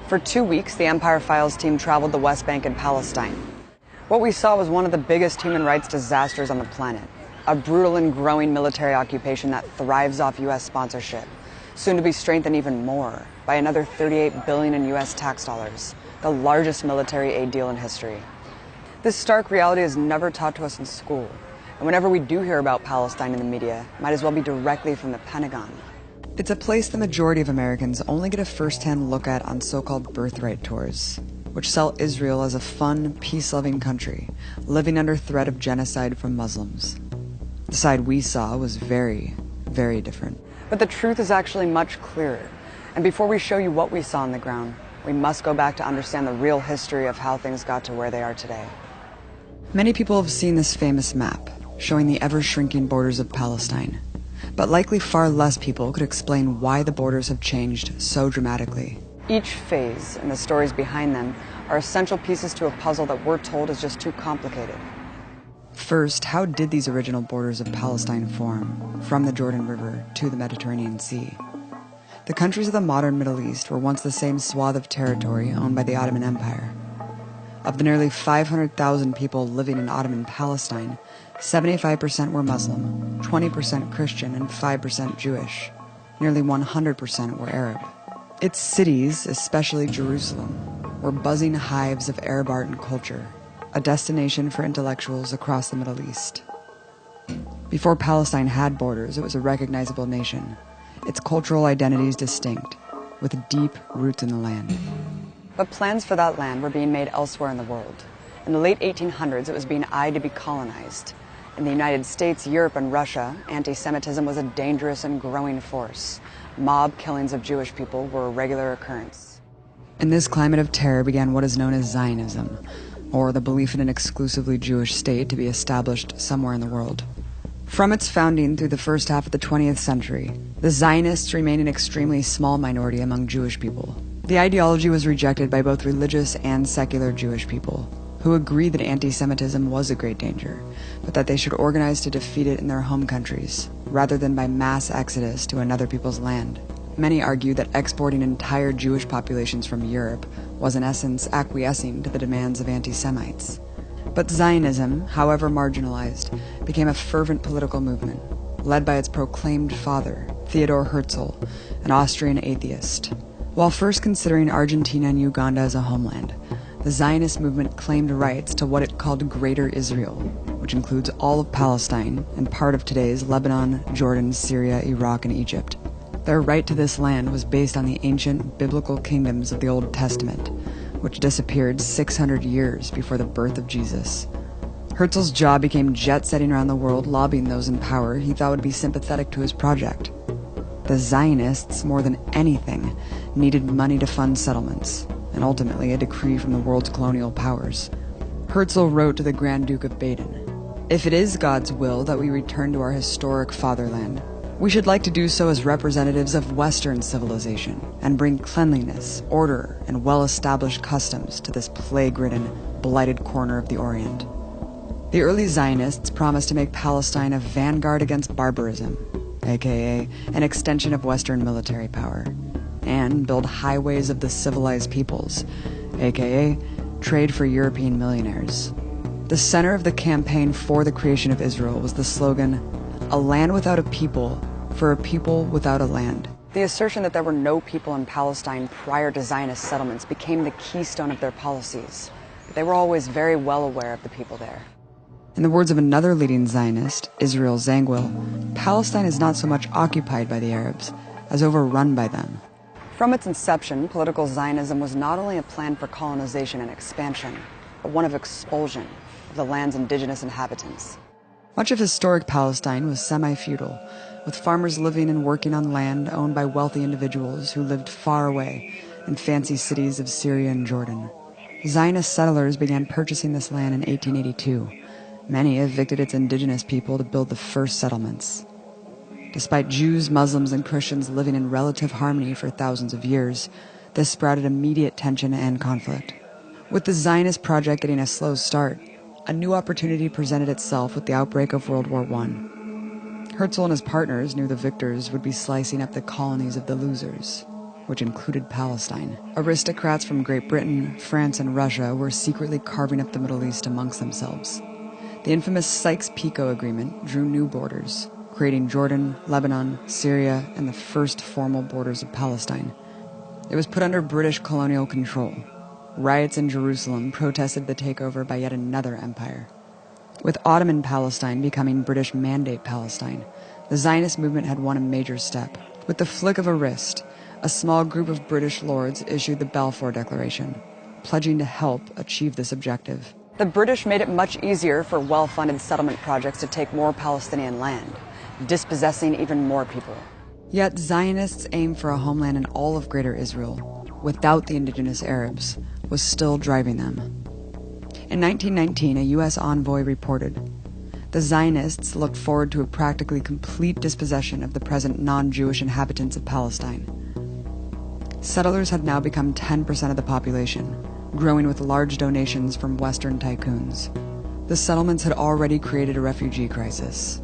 For 2 weeks, the Empire Files team traveled the West Bank and Palestine. What we saw was one of the biggest human rights disasters on the planet. A brutal and growing military occupation that thrives off U.S. sponsorship, soon to be strengthened even more by another $38 billion in U.S. tax dollars, the largest military aid deal in history. This stark reality is never taught to us in school, and whenever we do hear about Palestine in the media, it might as well be directly from the Pentagon. It's a place the majority of Americans only get a first-hand look at on so-called birthright tours, which sell Israel as a fun, peace-loving country, living under threat of genocide from Muslims. The side we saw was very, very different. But the truth is actually much clearer. And before we show you what we saw on the ground, we must go back to understand the real history of how things got to where they are today. Many people have seen this famous map, showing the ever-shrinking borders of Palestine. But likely far less people could explain why the borders have changed so dramatically. Each phase and the stories behind them are essential pieces to a puzzle that we're told is just too complicated. First, how did these original borders of Palestine form, from the Jordan River to the Mediterranean Sea? The countries of the modern Middle East were once the same swath of territory owned by the Ottoman Empire. Of the nearly 500,000 people living in Ottoman Palestine, 75% were Muslim, 20% Christian, and 5% Jewish. Nearly 100% were Arab. Its cities, especially Jerusalem, were buzzing hives of Arab art and culture, a destination for intellectuals across the Middle East. Before Palestine had borders, it was a recognizable nation, its cultural identities distinct, with deep roots in the land. But plans for that land were being made elsewhere in the world. In the late 1800s, it was being eyed to be colonized. In the United States, Europe, and Russia, anti-Semitism was a dangerous and growing force. Mob killings of Jewish people were a regular occurrence. In this climate of terror began what is known as Zionism, or the belief in an exclusively Jewish state to be established somewhere in the world. From its founding through the first half of the 20th century, the Zionists remained an extremely small minority among Jewish people. The ideology was rejected by both religious and secular Jewish people, who agreed that anti-Semitism was a great danger, but that they should organize to defeat it in their home countries, rather than by mass exodus to another people's land. Many argue that exporting entire Jewish populations from Europe was in essence acquiescing to the demands of anti-Semites. But Zionism, however marginalized, became a fervent political movement, led by its proclaimed father, Theodor Herzl, an Austrian atheist. While first considering Argentina and Uganda as a homeland, the Zionist movement claimed rights to what it called Greater Israel, which includes all of Palestine and part of today's Lebanon, Jordan, Syria, Iraq, and Egypt. Their right to this land was based on the ancient biblical kingdoms of the Old Testament, which disappeared 600 years before the birth of Jesus. Herzl's job became jet-setting around the world, lobbying those in power he thought would be sympathetic to his project. The Zionists, more than anything, needed money to fund settlements, and ultimately a decree from the world's colonial powers. Herzl wrote to the Grand Duke of Baden, "If it is God's will that we return to our historic fatherland, we should like to do so as representatives of Western civilization and bring cleanliness, order, and well-established customs to this plague-ridden, blighted corner of the Orient." The early Zionists promised to make Palestine a vanguard against barbarism, aka an extension of Western military power, and build highways of the civilized peoples, aka trade for European millionaires. The center of the campaign for the creation of Israel was the slogan, "A land without a people, for a people without a land." The assertion that there were no people in Palestine prior to Zionist settlements became the keystone of their policies. They were always very well aware of the people there. In the words of another leading Zionist, Israel Zangwill, Palestine is not so much occupied by the Arabs as overrun by them. From its inception, political Zionism was not only a plan for colonization and expansion, but one of expulsion of the land's indigenous inhabitants. Much of historic Palestine was semi-feudal, with farmers living and working on land owned by wealthy individuals who lived far away and fancy cities of Syria and Jordan. Zionist settlers began purchasing this land in 1882. Many evicted its indigenous people to build the first settlements. Despite Jews, Muslims, and Christians living in relative harmony for thousands of years, this sprouted immediate tension and conflict. With the Zionist project getting a slow start, a new opportunity presented itself with the outbreak of World War I. Herzl and his partners knew the victors would be slicing up the colonies of the losers, which included Palestine. Aristocrats from Great Britain, France, and Russia were secretly carving up the Middle East amongst themselves. The infamous Sykes-Picot Agreement drew new borders, creating Jordan, Lebanon, Syria, and the first formal borders of Palestine. It was put under British colonial control. Riots in Jerusalem protested the takeover by yet another empire. With Ottoman Palestine becoming British Mandate Palestine, the Zionist movement had won a major step. With the flick of a wrist, a small group of British lords issued the Balfour Declaration, pledging to help achieve this objective. The British made it much easier for well-funded settlement projects to take more Palestinian land, dispossessing even more people. Yet Zionists' aim for a homeland in all of Greater Israel, without the indigenous Arabs, was still driving them. In 1919, a U.S. envoy reported, the Zionists looked forward to a practically complete dispossession of the present non-Jewish inhabitants of Palestine. Settlers had now become 10% of the population, growing with large donations from Western tycoons. The settlements had already created a refugee crisis.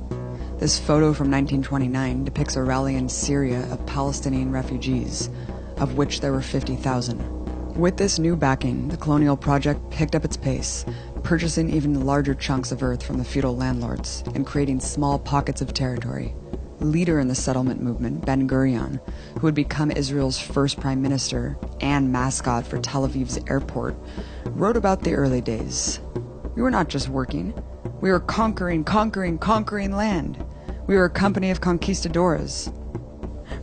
This photo from 1929 depicts a rally in Syria of Palestinian refugees, of which there were 50,000. With this new backing, the colonial project picked up its pace, purchasing even larger chunks of earth from the feudal landlords and creating small pockets of territory. Leader in the settlement movement, Ben-Gurion, who would become Israel's first prime minister and mascot for Tel Aviv's airport, wrote about the early days. We were not just working. We were conquering land. We were a company of conquistadores.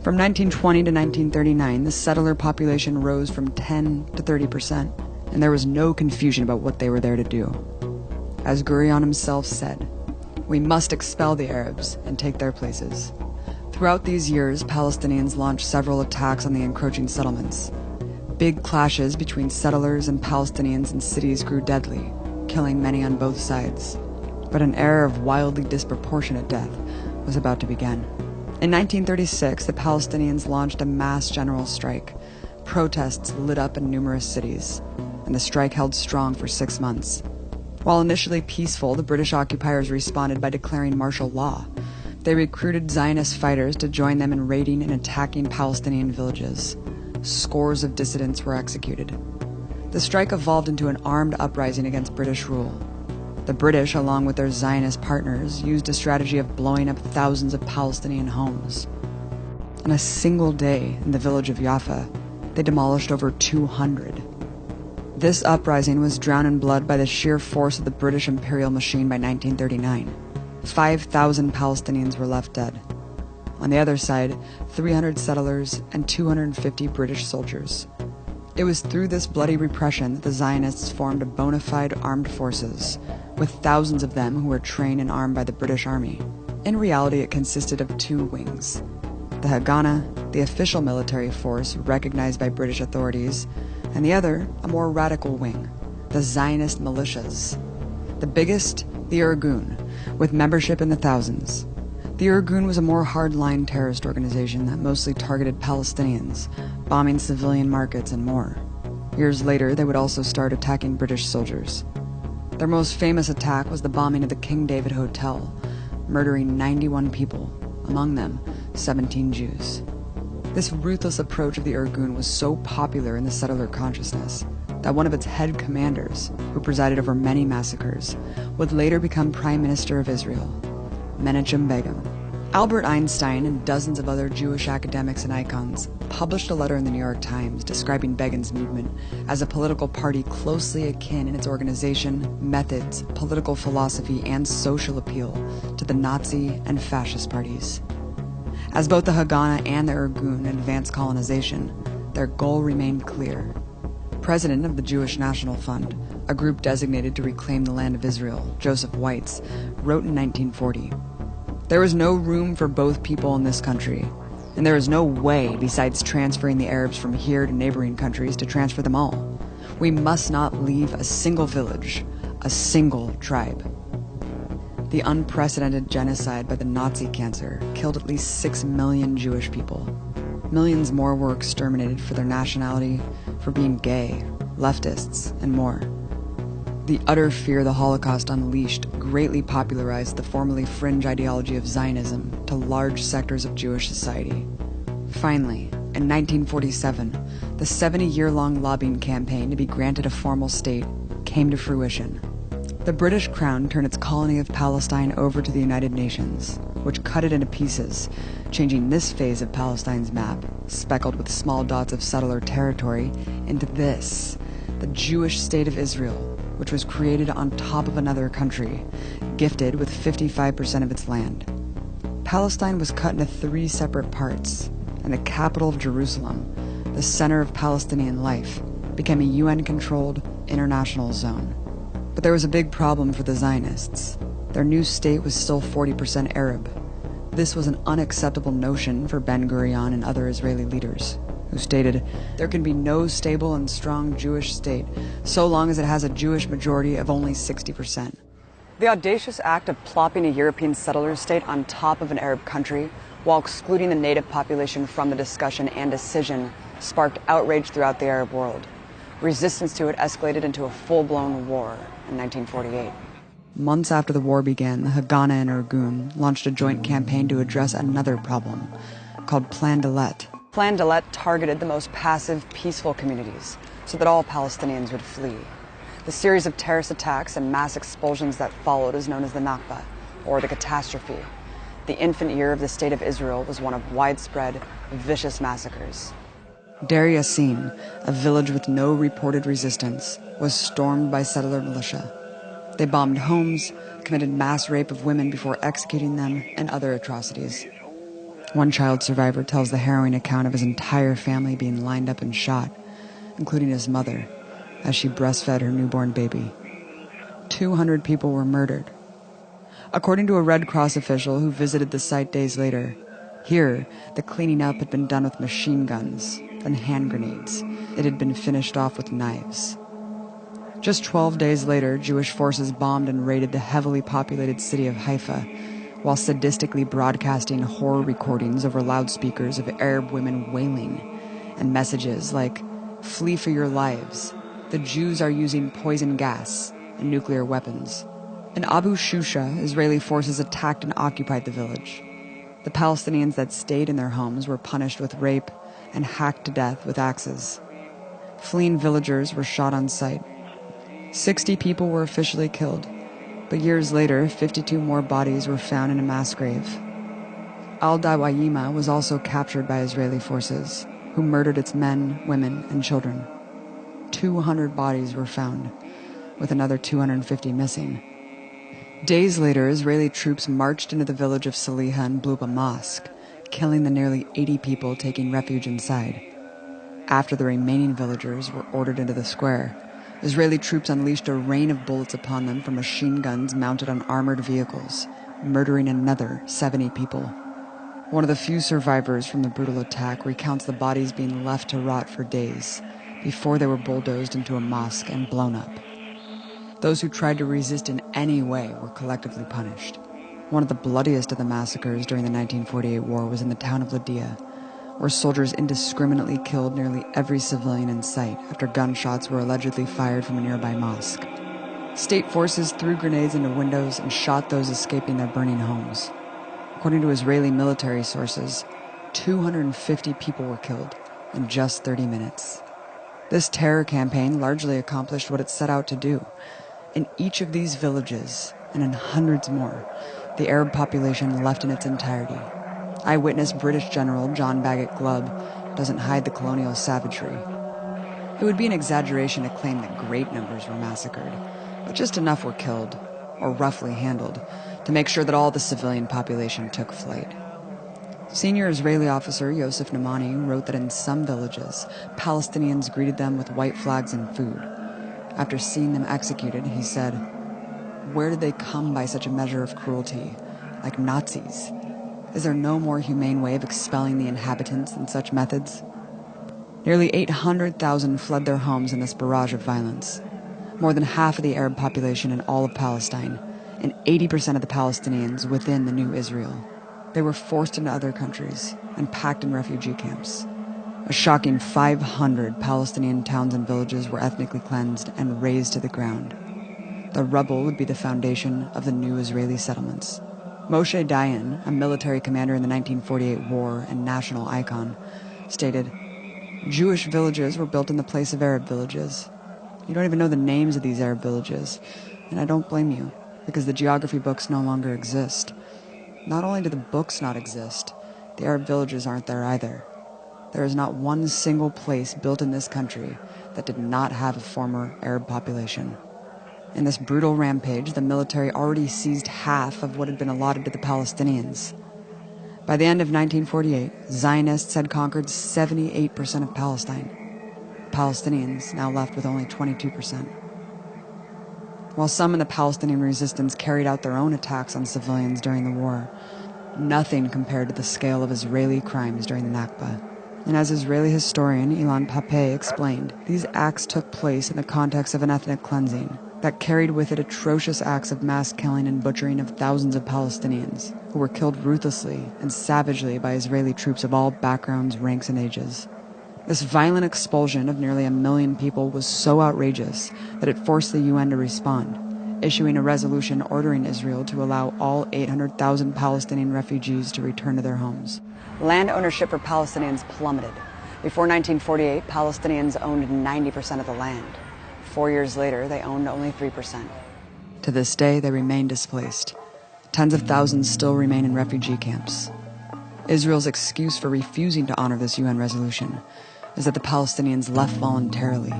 From 1920 to 1939, the settler population rose from 10 to 30%, and there was no confusion about what they were there to do. As Gurion himself said, we must expel the Arabs and take their places. Throughout these years, Palestinians launched several attacks on the encroaching settlements. Big clashes between settlers and Palestinians in cities grew deadly, killing many on both sides. But an era of wildly disproportionate death was about to begin. In 1936, the Palestinians launched a mass general strike. Protests lit up in numerous cities, and the strike held strong for 6 months. While initially peaceful, the British occupiers responded by declaring martial law. They recruited Zionist fighters to join them in raiding and attacking Palestinian villages. Scores of dissidents were executed. The strike evolved into an armed uprising against British rule. The British, along with their Zionist partners, used a strategy of blowing up thousands of Palestinian homes. On a single day in the village of Jaffa, they demolished over 200. This uprising was drowned in blood by the sheer force of the British imperial machine by 1939. 5,000 Palestinians were left dead. On the other side, 300 settlers and 250 British soldiers. It was through this bloody repression that the Zionists formed a bona fide armed forces, with thousands of them who were trained and armed by the British Army. In reality, it consisted of 2 wings. The Haganah, the official military force recognized by British authorities, and the other, a more radical wing, the Zionist militias. The biggest, the Irgun, with membership in the thousands. The Irgun was a more hardline terrorist organization that mostly targeted Palestinians, bombing civilian markets and more. Years later, they would also start attacking British soldiers. Their most famous attack was the bombing of the King David Hotel, murdering 91 people, among them 17 Jews. This ruthless approach of the Irgun was so popular in the settler consciousness that one of its head commanders, who presided over many massacres, would later become Prime Minister of Israel, Menachem Begin. Albert Einstein and dozens of other Jewish academics and icons published a letter in the New York Times describing Begin's movement as a political party closely akin in its organization, methods, political philosophy, and social appeal to the Nazi and fascist parties. As both the Haganah and the Irgun advanced colonization, their goal remained clear. President of the Jewish National Fund, a group designated to reclaim the land of Israel, Joseph Weitz, wrote in 1940, "There is no room for both people in this country. And there is no way, besides transferring the Arabs from here to neighboring countries, to transfer them all. We must not leave a single village, a single tribe. The unprecedented genocide by the Nazi cancer killed at least 6 million Jewish people. Millions more were exterminated for their nationality, for being gay, leftists, and more. The utter fear the Holocaust unleashed greatly popularized the formerly fringe ideology of Zionism to large sectors of Jewish society. Finally, in 1947, the 70-year-long lobbying campaign to be granted a formal state came to fruition. The British Crown turned its colony of Palestine over to the United Nations, which cut it into pieces, changing this phase of Palestine's map, speckled with small dots of settler territory, into this, the Jewish state of Israel, which was created on top of another country, gifted with 55% of its land. Palestine was cut into 3 separate parts, and the capital of Jerusalem, the center of Palestinian life, became a UN-controlled international zone. But there was a big problem for the Zionists. Their new state was still 40% Arab. This was an unacceptable notion for Ben-Gurion and other Israeli leaders, who stated, "There can be no stable and strong Jewish state so long as it has a Jewish majority of only 60%. The audacious act of plopping a European settler state on top of an Arab country while excluding the native population from the discussion and decision sparked outrage throughout the Arab world. Resistance to it escalated into a full-blown war in 1948. Months after the war began, the Haganah and Irgun launched a joint campaign to address another problem, called Plan Dalet. Plan Dalet targeted the most passive, peaceful communities so that all Palestinians would flee. The series of terrorist attacks and mass expulsions that followed is known as the Nakba, or the catastrophe. The infant year of the State of Israel was one of widespread, vicious massacres. Deir Yassin, a village with no reported resistance, was stormed by settler militia. They bombed homes, committed mass rape of women before executing them, and other atrocities. One child survivor tells the harrowing account of his entire family being lined up and shot, including his mother, as she breastfed her newborn baby. 200 people were murdered. According to a Red Cross official who visited the site days later, here, the cleaning up had been done with machine guns, then hand grenades. It had been finished off with knives. Just 12 days later, Jewish forces bombed and raided the heavily populated city of Haifa, while sadistically broadcasting horror recordings over loudspeakers of Arab women wailing, and messages like, "Flee for your lives. The Jews are using poison gas and nuclear weapons." In Abu Shusha, Israeli forces attacked and occupied the village. The Palestinians that stayed in their homes were punished with rape and hacked to death with axes. Fleeing villagers were shot on sight. 60 people were officially killed, but years later, 52 more bodies were found in a mass grave. Al-Dawayima was also captured by Israeli forces, who murdered its men, women, and children. 200 bodies were found, with another 250 missing. Days later, Israeli troops marched into the village of Saliha and blew up a mosque, killing the nearly 80 people taking refuge inside. After the remaining villagers were ordered into the square, Israeli troops unleashed a rain of bullets upon them from machine guns mounted on armored vehicles, murdering another 70 people. One of the few survivors from the brutal attack recounts the bodies being left to rot for days before they were bulldozed into a mosque and blown up. Those who tried to resist in any way were collectively punished. One of the bloodiest of the massacres during the 1948 war was in the town of Lydia, where soldiers indiscriminately killed nearly every civilian in sight after gunshots were allegedly fired from a nearby mosque. State forces threw grenades into windows and shot those escaping their burning homes. According to Israeli military sources, 250 people were killed in just 30 minutes. This terror campaign largely accomplished what it set out to do. In each of these villages, and in hundreds more, the Arab population left in its entirety. Eyewitness British General John Bagot Glubb doesn't hide the colonial savagery. It would be an exaggeration to claim that great numbers were massacred, but just enough were killed, or roughly handled, to make sure that all the civilian population took flight. Senior Israeli officer Yosef Namani wrote that in some villages, Palestinians greeted them with white flags and food. After seeing them executed, he said, "Where did they come by such a measure of cruelty? Like Nazis?" Is there no more humane way of expelling the inhabitants than such methods? Nearly 800,000 fled their homes in this barrage of violence. More than half of the Arab population in all of Palestine, and 80% of the Palestinians within the new Israel. They were forced into other countries and packed in refugee camps. A shocking 500 Palestinian towns and villages were ethnically cleansed and razed to the ground. The rubble would be the foundation of the new Israeli settlements. Moshe Dayan, a military commander in the 1948 war and national icon, stated, "Jewish villages were built in the place of Arab villages. You don't even know the names of these Arab villages, and I don't blame you, because the geography books no longer exist. Not only do the books not exist, the Arab villages aren't there either. There is not one single place built in this country that did not have a former Arab population." In this brutal rampage, the military already seized half of what had been allotted to the Palestinians. By the end of 1948, Zionists had conquered 78% of Palestine. Palestinians now left with only 22%. While some in the Palestinian resistance carried out their own attacks on civilians during the war, nothing compared to the scale of Israeli crimes during the Nakba. And as Israeli historian Ilan Pappé explained, these acts took place in the context of an ethnic cleansing that carried with it atrocious acts of mass killing and butchering of thousands of Palestinians, who were killed ruthlessly and savagely by Israeli troops of all backgrounds, ranks, and ages. This violent expulsion of nearly 1 million people was so outrageous that it forced the UN to respond, issuing a resolution ordering Israel to allow all 800,000 Palestinian refugees to return to their homes. Land ownership for Palestinians plummeted. Before 1948, Palestinians owned 90% of the land. 4 years later, they owned only 3%. To this day, they remain displaced. Tens of thousands still remain in refugee camps. Israel's excuse for refusing to honor this UN resolution is that the Palestinians left voluntarily.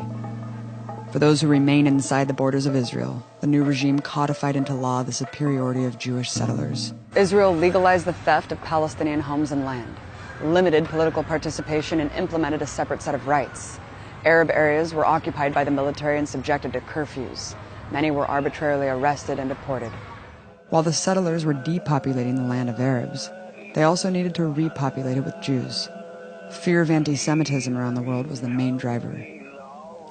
For those who remain inside the borders of Israel, the new regime codified into law the superiority of Jewish settlers. Israel legalized the theft of Palestinian homes and land, limited political participation, and implemented a separate set of rights. Arab areas were occupied by the military and subjected to curfews. Many were arbitrarily arrested and deported. While the settlers were depopulating the land of Arabs, they also needed to repopulate it with Jews. Fear of anti-Semitism around the world was the main driver.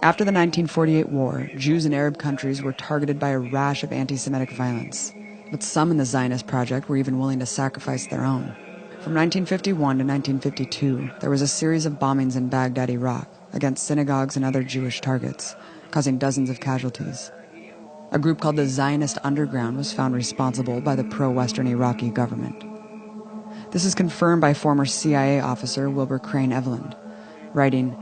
After the 1948 war, Jews in Arab countries were targeted by a rash of anti-Semitic violence, but some in the Zionist project were even willing to sacrifice their own. From 1951 to 1952, there was a series of bombings in Baghdad, Iraq, against synagogues and other Jewish targets, causing dozens of casualties. A group called the Zionist Underground was found responsible by the pro-Western Iraqi government. This is confirmed by former CIA officer Wilbur Crane Eveland, writing,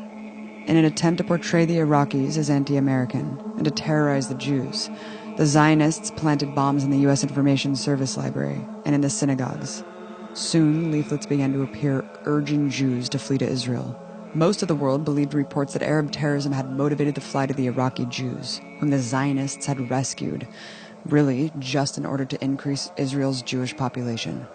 "In an attempt to portray the Iraqis as anti-American and to terrorize the Jews, the Zionists planted bombs in the U.S. Information Service Library and in the synagogues. Soon, leaflets began to appear urging Jews to flee to Israel. Most of the world believed reports that Arab terrorism had motivated the flight of the Iraqi Jews, whom the Zionists had rescued, really just in order to increase Israel's Jewish population."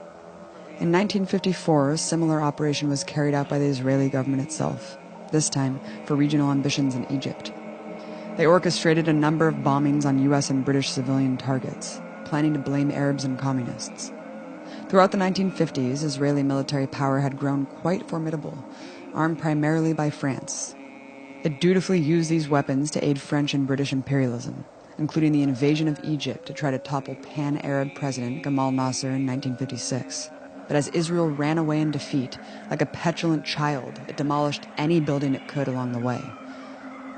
In 1954, a similar operation was carried out by the Israeli government itself, this time for regional ambitions in Egypt. They orchestrated a number of bombings on U.S. and British civilian targets, planning to blame Arabs and communists. Throughout the 1950s, Israeli military power had grown quite formidable, armed primarily by France. It dutifully used these weapons to aid French and British imperialism, including the invasion of Egypt to try to topple pan-Arab president Gamal Nasser in 1956. But as Israel ran away in defeat, like a petulant child, it demolished any building it could along the way.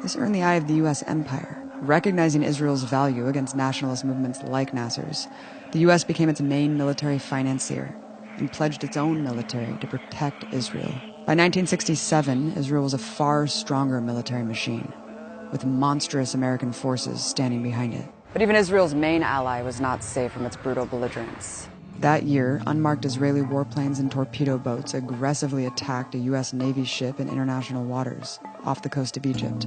This earned the eye of the U.S. empire. Recognizing Israel's value against nationalist movements like Nasser's, the U.S. became its main military financier and pledged its own military to protect Israel. By 1967, Israel was a far stronger military machine, with monstrous American forces standing behind it. But even Israel's main ally was not safe from its brutal belligerents. That year, unmarked Israeli warplanes and torpedo boats aggressively attacked a U.S. Navy ship in international waters off the coast of Egypt.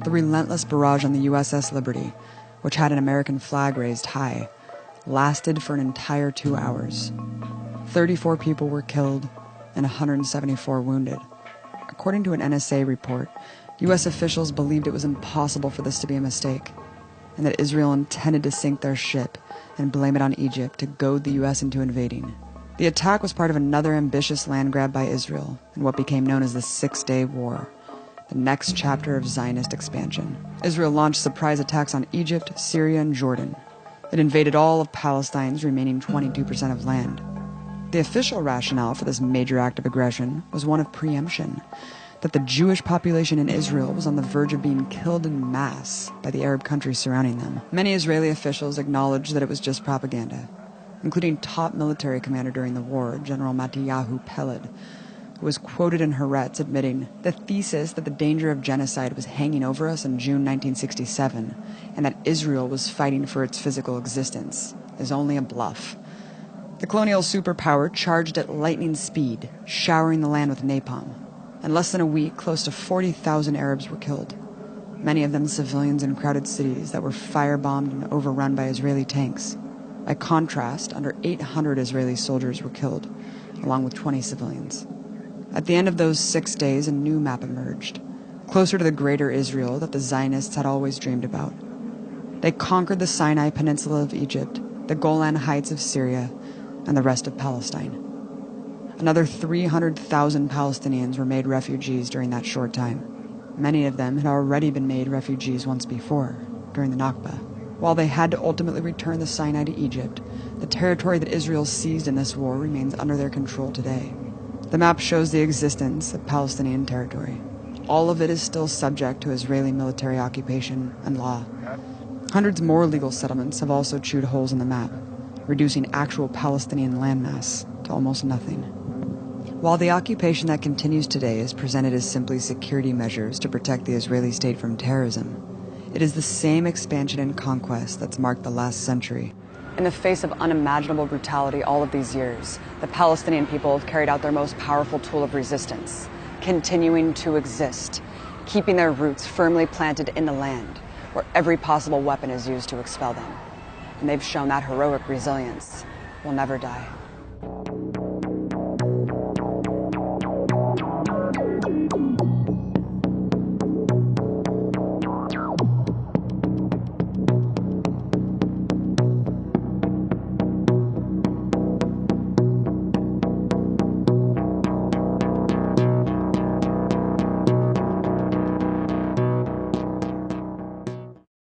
The relentless barrage on the USS Liberty, which had an American flag raised high, lasted for an entire 2 hours. 34 people were killed and 174 wounded. According to an NSA report, U.S. officials believed it was impossible for this to be a mistake, and that Israel intended to sink their ship and blame it on Egypt to goad the U.S. into invading. The attack was part of another ambitious land grab by Israel in what became known as the Six-Day War, the next chapter of Zionist expansion. Israel launched surprise attacks on Egypt, Syria, and Jordan. It invaded all of Palestine's remaining 22% of land. The official rationale for this major act of aggression was one of preemption, that the Jewish population in Israel was on the verge of being killed en masse by the Arab countries surrounding them. Many Israeli officials acknowledged that it was just propaganda, including top military commander during the war, General Mattiyahu Peled, who was quoted in Haaretz admitting, "The thesis that the danger of genocide was hanging over us in June 1967 and that Israel was fighting for its physical existence is only a bluff." The colonial superpower charged at lightning speed, showering the land with napalm. In less than a week, close to 40,000 Arabs were killed, many of them civilians in crowded cities that were firebombed and overrun by Israeli tanks. By contrast, under 800 Israeli soldiers were killed, along with 20 civilians. At the end of those 6 days, a new map emerged, closer to the greater Israel that the Zionists had always dreamed about. They conquered the Sinai Peninsula of Egypt, the Golan Heights of Syria, and the rest of Palestine. Another 300,000 Palestinians were made refugees during that short time. Many of them had already been made refugees once before, during the Nakba. While they had to ultimately return the Sinai to Egypt, the territory that Israel seized in this war remains under their control today. The map shows the existence of Palestinian territory. All of it is still subject to Israeli military occupation and law. Hundreds more legal settlements have also chewed holes in the map, reducing actual Palestinian landmass to almost nothing. While the occupation that continues today is presented as simply security measures to protect the Israeli state from terrorism, it is the same expansion and conquest that's marked the last century. In the face of unimaginable brutality all of these years, the Palestinian people have carried out their most powerful tool of resistance, continuing to exist, keeping their roots firmly planted in the land, where every possible weapon is used to expel them. And they've shown that heroic resilience will never die.